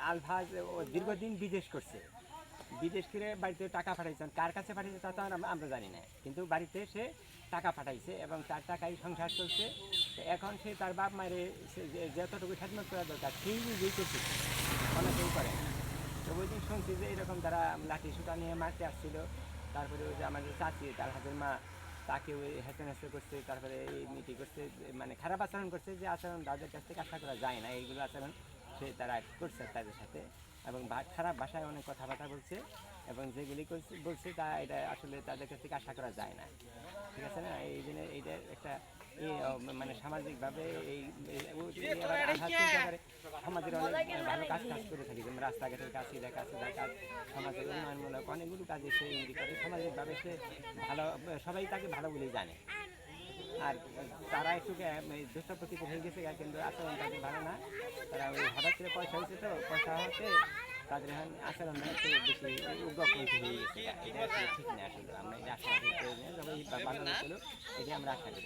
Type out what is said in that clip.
Alpha ও দীর্ঘদিন বিদেশ করছে, বিদেশ করে বাড়িতে টাকা পাঠাইছেন, কার কাছে পাঠিয়েছে তা তো আমরা জানি না, কিন্তু বাড়িতে সে টাকা পাঠাইছে এবং তার টাকাই সংসার চলছে। তো এখন সে তার বাপ মায়ের যতটুকু খেদমত করা দরকার সেই নিজেই করছে, অনেকেই করে না। তো ওই দিন শুনছি যে এরকম তারা লাঠি সুতা নিয়ে মারতে আসছিল, তারপরে ওই যে আমাদের চাচি তার হাতের মা তাকে ওই হেসে করছে, তারপরে এই মিটি করছে, মানে খারাপ আচরণ করছে, যে আচরণ তাদের কাছ থেকে আশা করা যায় না, এইগুলো আচরণ সে তারা করছে তাদের সাথে, এবং খারাপ ভাষায় অনেক কথাবার্তা বলছে, এবং যেগুলি বলছে তা এটা আসলে তাদের কাছ থেকে আশা করা যায় না, ঠিক আছে না? এই জন্য এইটা একটা মানে সামাজিকভাবে এই আঘাত চিন্তা করে সমাজের অনেক ভালো কাজ করে থাকি, যেমন রাস্তাঘাটের কাজ, কাজ সমাজের উন্নয়নমূলক অনেকগুলো কাজে সে ইঙ্গি করে, সামাজিকভাবে সে ভালো, সবাই তাকে ভালো বলেই জানে। আর তারা একটু দুষ্ট প্রকৃতির হয়ে গেছে, কিন্তু আচরণ তাদের ভালো না, তারা ওই হঠাৎ করে পয়সা হয়েছে, তো পয়সা হতে তাদের এখন আচরণটা একটু বেশি উগ্রপন্থী হয়ে গেছে, এটা আসলে ঠিক না। আসলে আমরা এটা আশা করি, সবাই ভালো হয়েছিল, এটি আমরা আশা করি।